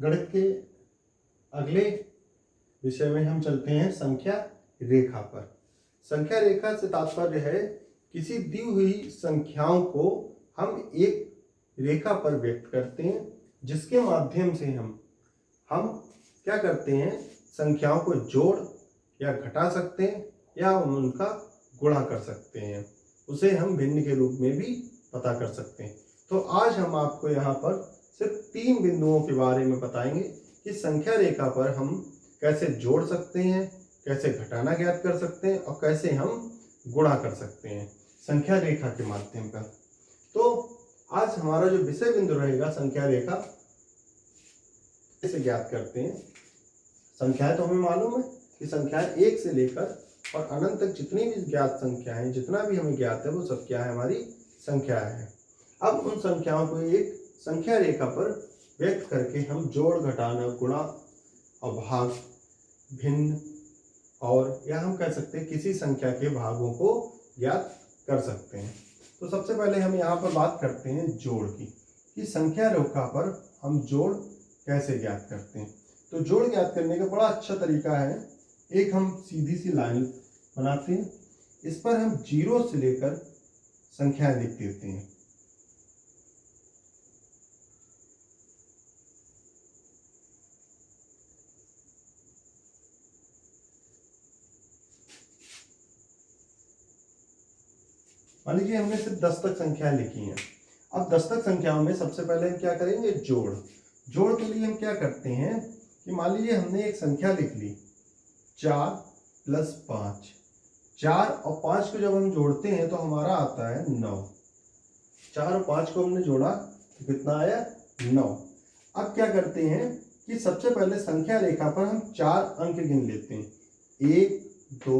गणित के अगले विषय में हम चलते हैं संख्या रेखा पर। संख्या रेखा से तात्पर्य है किसी दी हुई संख्याओं को हम एक रेखा पर व्यक्त करते हैं, जिसके माध्यम से हम क्या करते हैं, संख्याओं को जोड़ या घटा सकते हैं या उनका गुणा कर सकते हैं। उसे हम भिन्न के रूप में भी पता कर सकते हैं। तो आज हम आपको यहाँ पर सिर्फ 3 बिंदुओं के बारे में बताएंगे कि संख्या रेखा पर हम कैसे जोड़ सकते हैं, कैसे घटाना ज्ञात कर सकते हैं और कैसे हम गुणा कर सकते हैं संख्या रेखा के माध्यम पर। तो आज हमारा जो विषय बिंदु रहेगा संख्या रेखा, कैसे ज्ञात करते हैं। संख्याएं तो हमें मालूम है कि संख्याएं 1 से लेकर और अनंत तक जितनी भी ज्ञात संख्याएं, जितना भी हमें ज्ञात है वो सब क्या है, हमारी संख्याएं हैं। अब उन संख्याओं को एक संख्या रेखा पर व्यक्त करके हम जोड़, घटाना, गुणा और भाग, भिन्न और या हम कह सकते हैं किसी संख्या के भागों को ज्ञात कर सकते हैं। तो सबसे पहले हम यहाँ पर बात करते हैं जोड़ की, कि संख्या रेखा पर हम जोड़ कैसे ज्ञात करते हैं। तो जोड़ ज्ञात करने का बड़ा अच्छा तरीका है। एक हम सीधी सी लाइन बनाते हैं, इस पर हम 0 से लेकर संख्याएं लिख देते हैं। मान लीजिए हमने सिर्फ 10 तक संख्याएं लिखी हैं। अब 10 तक संख्याओं में सबसे पहले हम क्या करेंगे, जोड़। जोड़ के लिए हम क्या करते हैं कि मान लीजिए हमने एक संख्या लिख ली 4 + 5। 4 और 5 को जब हम जोड़ते हैं तो हमारा आता है 9। 4 और 5 को हमने जोड़ा तो कितना आया, 9। अब क्या करते हैं कि सबसे पहले संख्या रेखा पर हम 4 अंक गिन लेते हैं, 1 2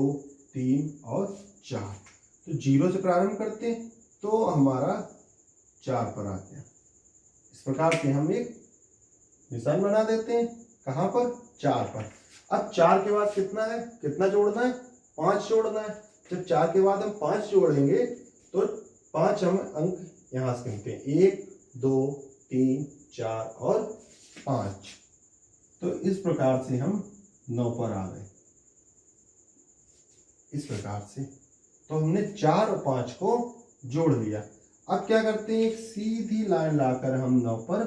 3 और 4। तो 0 से प्रारंभ करते हैं तो हमारा 4 पर आ गया। इस प्रकार से हम एक निशान बना देते हैं, कहाँ पर, 4 पर। अब 4 के बाद कितना है, कितना जोड़ना है, 5 जोड़ना है। जब 4 के बाद हम 5 जोड़ेंगे तो 5 हम अंक यहाँ से गिनते हैं, 1 2 3 4 और 5। तो इस प्रकार से हम 9 पर आ गए। इस प्रकार से तो हमने 4 और 5 को जोड़ लिया। अब क्या करते हैं, एक सीधी लाइन लाकर हम 9 पर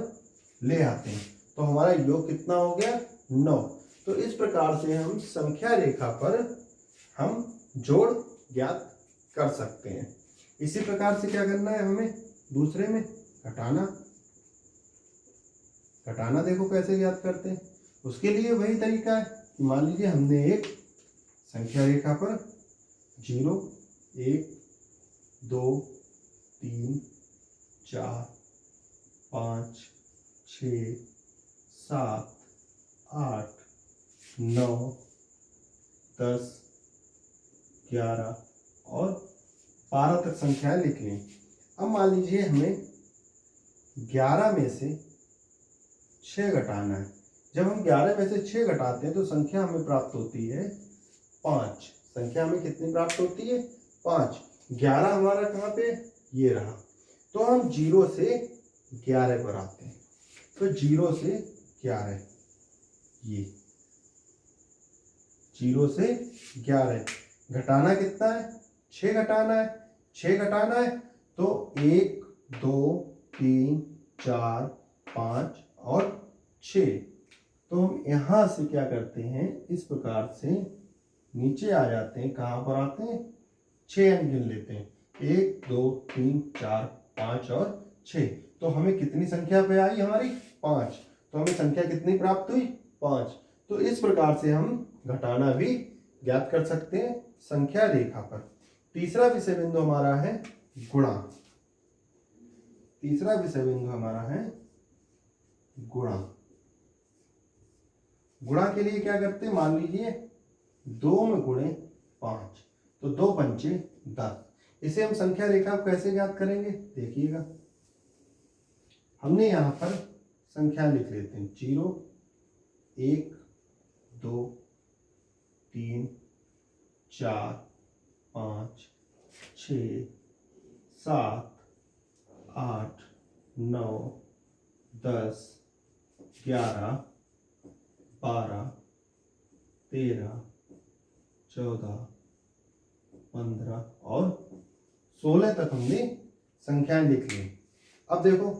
ले आते हैं, तो हमारा योग कितना हो गया, 9। तो इस प्रकार से हम संख्या रेखा पर हम जोड़ ज्ञात कर सकते हैं। इसी प्रकार से क्या करना है हमें दूसरे में, घटाना। घटाना देखो कैसे ज्ञात करते हैं। उसके लिए वही तरीका है, मान लीजिए हमने एक संख्या रेखा पर 0 1 2 3 4 5 6 7 8 9 10 11 और 12 तक संख्याएं लिख लें। अब मान लीजिए हमें 11 में से 6 घटाना है। जब हम 11 में से 6 घटाते हैं तो संख्या हमें प्राप्त होती है 5। संख्या हमें कितनी प्राप्त होती है, 5। 11 हमारा कहाँ पे, ये रहा। तो हम 0 से 11 पर आते हैं। तो 0 से 11, ये 0 से 11 घटाना कितना है, 6 घटाना है। 6 घटाना है तो 1 2 3 4 5 और 6। तो हम यहाँ से क्या करते हैं, इस प्रकार से नीचे आ जाते हैं। कहाँ पर आते हैं, 6 अंक गिन लेते हैं, 1 2 3 4 5 और 6। तो हमें कितनी संख्या पे आई, हमारी 5। तो हमें संख्या कितनी प्राप्त हुई, 5। तो इस प्रकार से हम घटाना भी ज्ञात कर सकते हैं संख्या रेखा पर। तीसरा विषय बिंदु हमारा है गुणा। तीसरा विषय बिंदु हमारा है गुणा। गुणा के लिए क्या करते हैं, मान लीजिए 2 में गुणे 5, तो 2 पंचे 10। इसे हम संख्या रेखा कैसे ज्ञात करेंगे, देखिएगा। हमने यहाँ पर संख्या लिख लेते हैं, 0 1 2 3 4 5 6 7 8 9 10 11, 12, 13, 14, 15 और 16 तक हमने संख्याएं लिख ली। अब देखो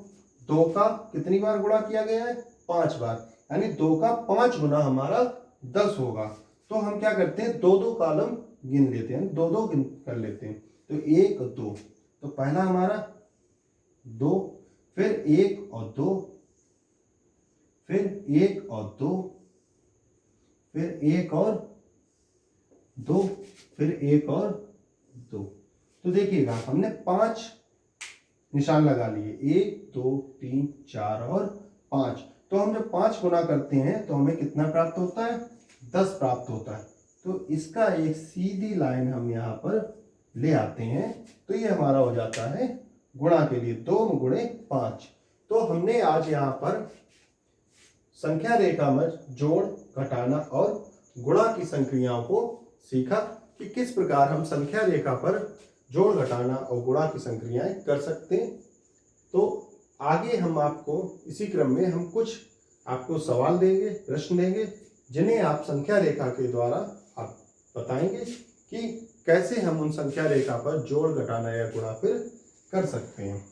2 का कितनी बार गुणा किया गया है? 5 बार, यानी 2 का 5 गुना हमारा 10 होगा। तो हम क्या करते हैं, 2-2 कॉलम गिन लेते हैं, 2-2 गिन कर लेते हैं। तो 1 2, तो पहला हमारा 2, फिर 1 और 2, फिर 1 और 2, फिर 1 और 2, फिर 1 और 2। तो देखिएगा हमने 5 निशान लगा लिए, 1 2 3 4 और 5। तो हम जब 5 गुना करते हैं तो हमें कितना प्राप्त होता है? 10 प्राप्त होता है। तो इसका एक सीधी लाइन हम यहाँ पर ले आते हैं, तो ये हमारा हो जाता है गुणा के लिए 2 गुणे 5। तो हमने आज यहाँ पर संख्या रेखा में जोड़, घटाना और गुणा की संक्रियाओं को सीखा कि किस प्रकार हम संख्या रेखा पर जोड़, घटाना और गुणा की संक्रियाएं कर सकते हैं। तो आगे हम आपको इसी क्रम में हम कुछ आपको सवाल देंगे, प्रश्न देंगे, जिन्हें आप संख्या रेखा के द्वारा आप बताएंगे कि कैसे हम उन संख्या रेखा पर जोड़, घटाना या गुणा फिर कर सकते हैं।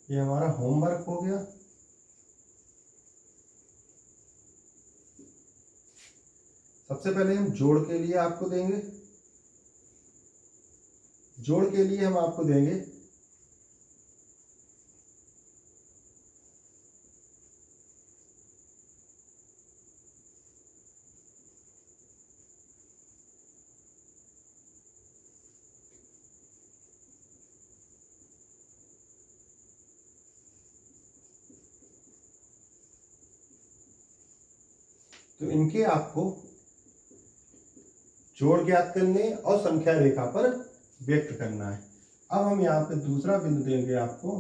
ये हमारा होमवर्क हो गया। सबसे पहले हम जोड़ के लिए आपको देंगे, जोड़ के लिए हम आपको देंगे तो इनके आपको जोड़ ज्ञात करने और संख्या रेखा पर व्यक्त करना है। अब हम यहाँ पे दूसरा बिंदु देंगे आपको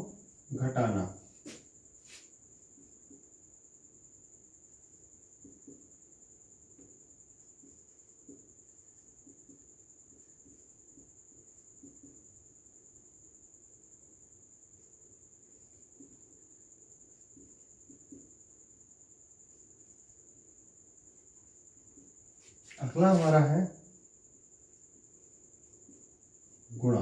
घटाना। अगला हमारा है गुणा।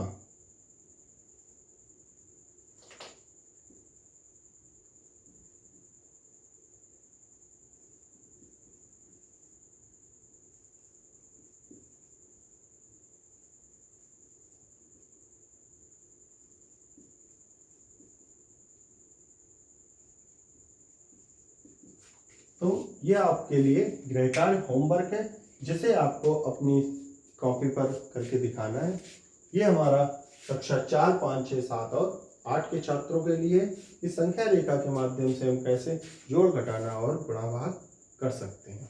तो ये आपके लिए गृहकार्य होमवर्क है, जिसे आपको अपनी कॉपी पर करके दिखाना है। ये हमारा कक्षा 4, 5, 6, 7 और 8 के छात्रों के लिए इस संख्या रेखा के माध्यम से हम कैसे जोड़, घटाना और गुणा भाग कर सकते हैं।